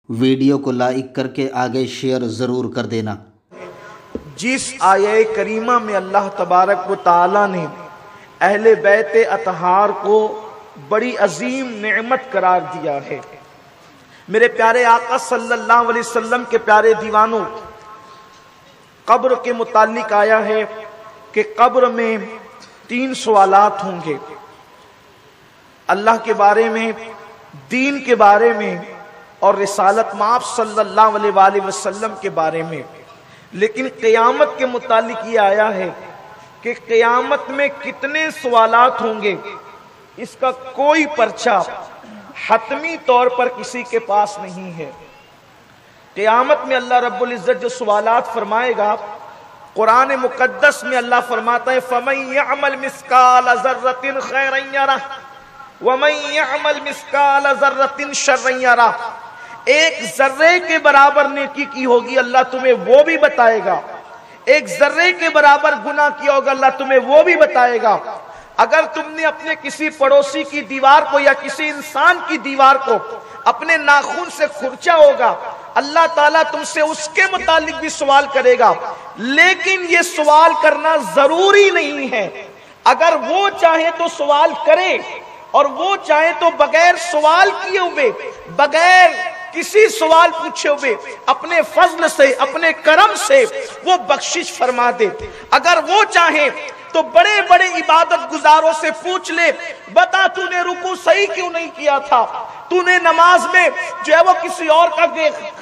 Video کو like کر کے آگے شیئر ضرور کر دینا۔ جس آیہ کریمہ میں اللہ تبارک و تعالی نے اہل بیت اطہار کو بڑی عظیم نعمت قرار دیا ہے، میرے پیارے آقا صلی اللہ علیہ وسلم کے پیارے دیوانوں، قبر کے متعلق آیا ہے کہ قبر میں 3 سوالات ہوں گے، اللہ کے بارے میں، دین کے بارے میں اور رسالت مآب صلی اللہ علیہ وآلہ وسلم کے بارے میں۔ لیکن قیامت کے متعلق یہ آیا ہے کہ قیامت میں کتنے سوالات ہوں گے اس کا کوئی پرچہ حتمی طور پر کسی کے پاس نہیں ہے۔ قیامت میں اللہ رب العزت جو سوالات فرمائے گا، قرآن مقدس میں اللہ فرماتا ہے فَمَن يَعْمَلْ مِثْقَالَ ذَرَّةٍ خَيْرًا يَرَهُ وَمَن يَعْمَلْ مِثْقَالَ ذَرَّةٍ شَرًّا يَرَهُ۔ ایک ذرے کے برابر نیکی کی ہوگی اللہ تمہیں وہ بھی بتائے گا، ایک ذرے کے برابر گناہ کیا ہوگا اللہ تمہیں وہ بھی بتائے گا۔ اگر تم نے اپنے کسی پڑوسی کی دیوار کو یا کسی انسان کی دیوار کو اپنے ناخن سے کھرچا ہوگا، اللہ تعالیٰ تم سے اس کے متعلق بھی سوال کرے گا۔ لیکن یہ سوال کرنا ضروری نہیں ہے، اگر وہ چاہے تو سوال کرے اور وہ چاہے تو بغیر سوال کیے ہوئے، بغیر کسی سوال پوچھے ہوئے اپنے فضل سے، اپنے کرم سے وہ بخشش فرما دے۔ اگر وہ چاہے تو بڑے بڑے عبادت گزاروں سے پوچھ لے، بتا تو نے رکوع صحیح کیوں نہیں کیا تھا، تو نے نماز میں جو ہے وہ کسی اور کا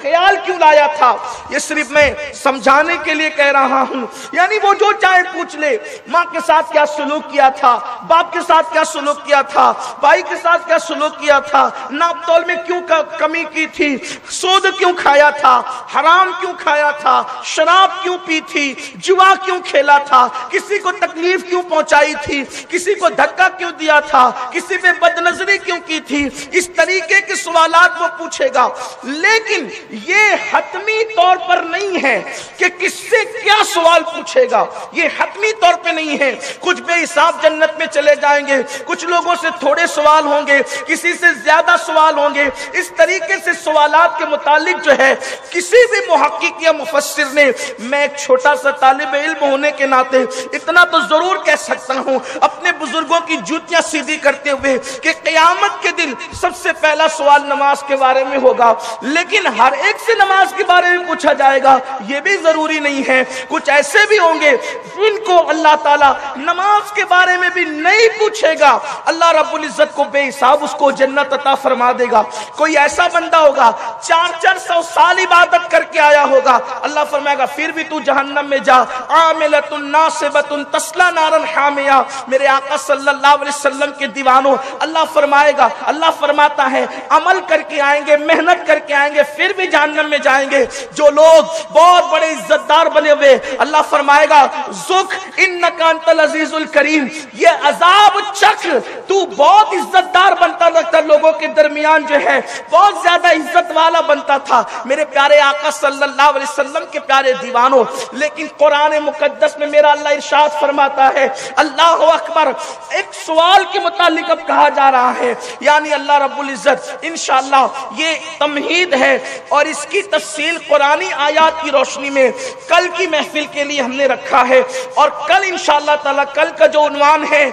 خیال کیوں لایا تھا۔ یہ صرف میں سمجھانے کے لیے کہہ رہا ہوں، یعنی وہ جو چاہے پوچھ لے، ماں کے ساتھ کیا سلوک کیا تھا، باپ کے ساتھ کیا سلوک کیا تھا، بھائی کے ساتھ کیا سلوک کیا تھا، ناپ تول میں کیوں کمی کی تھی، سود کیوں کھایا تھا، حرام کیوں کھایا تھا، شراب کیوں پی تھی، جوا کیوں کھیلا تھا، کسی کو تکلیف کیوں پہنچائی تھی، کسی کو دھکا کیوں دیا تھا، کسی پہ بدنظری کیوں کی تھی۔ اس طریقے کے سوالات وہ پوچھے گا، لیکن یہ حتمی طور پر نہیں ہے کہ کس سے کیا سوال پوچھے گا، یہ حتمی طور پہ نہیں ہے۔ کچھ بے حساب جنت میں چلے جائیں گے، کچھ لوگوں سے تھوڑے سوال ہوں گے، کسی سے زیادہ سوال ہوں گے۔ اس طریقے سے سوالات کے متعلق جو ہے کسی بھی محقق یا مفسر نے، میں ایک چھوٹا سا طالب علم ہونے کے ناطے اتنا تو ضرور کہہ سکتا ہوں اپنے بزرگوں کی جوتیاں سیدھی کرتے ہوئے کہ قیامت کے دن سب سے پہلا سوال نماز کے بارے میں ہوگا، لیکن ہر ایک سے نماز کے بارے میں پوچھا جائے گا یہ بھی ضروری نہیں ہے۔ کچھ ایسے بھی ہوں گے جن کو اللہ تعالیٰ نماز کے بارے میں بھی نہیں پوچھے گا، اللہ رب العزت کو بے حساب اس کو جنت عطا فرما دے گا۔ کوئی ایسا بندہ ہوگا 400 سال عبادت کر کے آیا ہوگا، اللہ فرمائے گا پھر بھی تو جہنم میں جا، عاملۃ ناصبۃ تصلی نارا حامیہ۔ میرے آقا صلی اللہ علیہ وسلم کے دیوانوں، اللہ فرمائے گا، اللہ فرماتا ہے عمل کر کے آئیں گے، محنت کر کے آئیں گے، پھر بھی جہنم میں جائیں گے۔ جو لوگ بہت بڑے عزت دار بنے ہوئے، اللہ فرمائے گا ذُق انک انت العزیز الکریم، یہ عذاب چکھ، تو بہت عزت دار بنتا رکھتا، لوگوں کے درمیان جو ہے بہت زیادہ عزت والا بنتا تھا، میرے پیارے آقا صلی اللہ علیہ وسلم کے پیارے دیوانوں۔ لیکن قرآن مقدس میں میرا اللہ ارشاد فرماتا ہے، اللہ اکبر، ایک سوال کے متعلق اب کہا جا رہا ہے، یعنی اللہ رب العزت انشاءاللہ یہ تمہید ہے اور اس کی تفصیل قرآنی آیات کی روشنی میں کل کی محفل کے لیے ہم نے رکھا ہے۔ اور کل انشاءاللہ تعالی کل کا جو عنوان ہے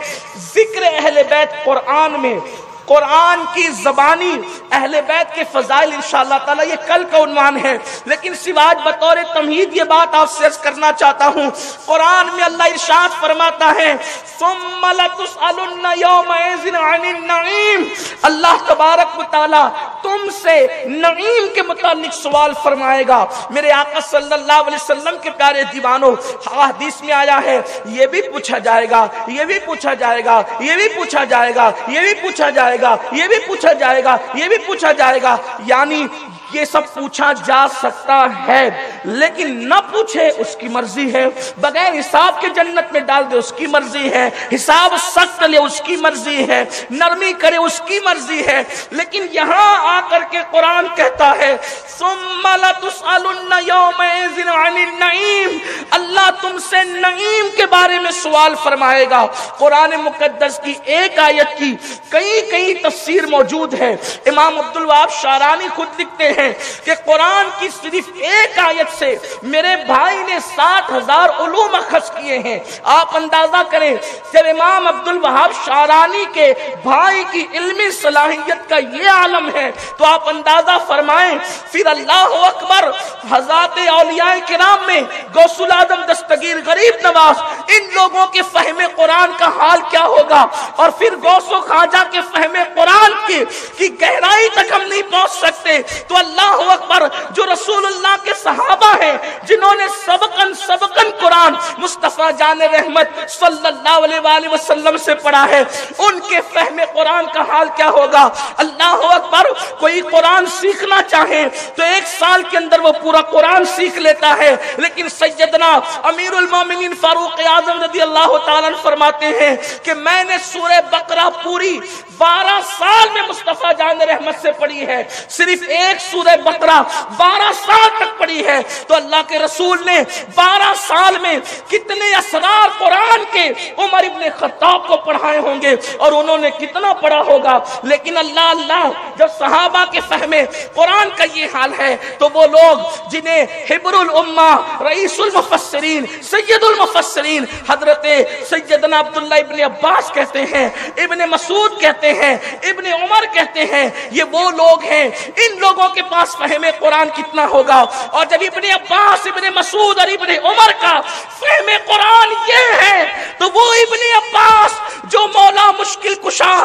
ذکر اہل بیت قرآن میں، قرآن کی زبانی اہل بیت کے فضائل، انشاءاللہ تعالی یہ کل کا عنوان ہے۔ لیکن سوائے بطور تمہید یہ بات آپ سے عرض کرنا چاہتا ہوں، قرآن میں اللہ ارشاد فرماتا ہے ثم لتسألن یومئذ عن النعیم، اللہ تبارک و تعالی تم سے نعیم کے متعلق سوال فرمائے گا۔ میرے آقا صلی اللہ علیہ وسلم کے پیارے دیوانوں، حدیث میں آیا ہے یہ بھی پوچھا جائے گا، یہ بھی پوچھا جائے گا، یہ بھی پوچھا جائے گا، یہ بھی پوچھا جائے گا، یہ بھی پوچھا جائے گا، یہ بھی پوچھا جائے گا، یعنی یہ سب پوچھا جا سکتا ہے، لیکن نہ پوچھے اس کی مرضی ہے، بغیر حساب کے جنت میں ڈال دے اس کی مرضی ہے، حساب سخت لے اس کی مرضی ہے، نرمی کرے اس کی مرضی ہے۔ لیکن یہاں آ کر کے قرآن کہتا ہے ثم لتسألن یومئذ عن النعیم، اللہ تم سے نعیم کے بارے میں سوال فرمائے گا۔ قرآن مقدس کی ایک آیت کی کئی تفسیر موجود ہے۔ امام عبدالوہاب شعرانی خود لکھتے ہیں ہیں کہ قرآن کی صرف ایک آیت سے میرے بھائی نے 60,000 علوم اخذ کیے ہیں۔ آپ اندازہ کریں جب امام عبد الوہاب شعرانی کے بھائی کی علمی صلاحیت کا یہ عالم ہے تو آپ اندازہ فرمائیں پھر اللہ اکبر حضرات اولیاء کرام میں غوث العظم دستگیر غریب نواز ان لوگوں کے فہم قرآن کا حال کیا ہوگا، اور پھر غوث و خواجہ کے فہم قرآن کی گہرائی تک ہم نہیں پہنچ سکتے تو اللہ اکبر جو رسول اللہ کے صحابہ ہیں جنہوں نے سبقاً قرآن مصطفیٰ جان رحمت صلی اللہ علیہ وآلہ وسلم سے پڑھا ہے، ان کے فہم قرآن کا حال کیا ہوگا۔ اللہ اکبر کوئی قرآن سیکھنا چاہے تو 1 سال کے اندر وہ پورا قرآن سیکھ لیتا ہے، لیکن سیدنا امیر المومنین فاروق اعظم رضی اللہ تعالیٰ عنہ فرماتے ہیں کہ میں نے سورہ بقرہ پوری 12 سال میں مصطفیٰ جان رحمت سے پڑھی ہے، صرف ایک سورہ بقرہ 12 سال تک پڑھی ہے، تو اللہ کے رسول نے 12 سال میں کتنے اسرار قرآن کے عمر ابن خطاب کو پڑھائے ہوں گے اور انہوں نے کتنا پڑھا ہوگا۔ لیکن اللہ جب صحابہ کے فہم قرآن کا یہ حال ہے تو وہ لوگ جنہیں حبر الامہ رئیس المفسرین سید المفسرین حضرت سیدنا عبداللہ ابن عباس کہتے ہیں، ابن مسعود کہتے ہیں، ابن عمر کہتے ہیں، یہ وہ لوگ ہیں، ان لوگوں کے پاس فہم قرآن کتنا ہوگا۔ اور جب ابن عباس ابن مسعود اور ابن عمر کا فہم قرآن یہ ہے تو وہ ابن عباس جو مولا مشکل کشا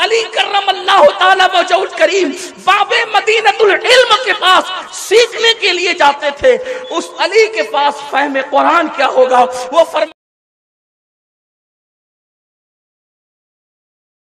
علی کرم اللہ تعالی وجہہ الکریم باب مدینۃ العلم کے پاس سیکھنے کے لیے جاتے تھے، اس علی کے پاس فہم قرآن کیا ہوگا۔ وہ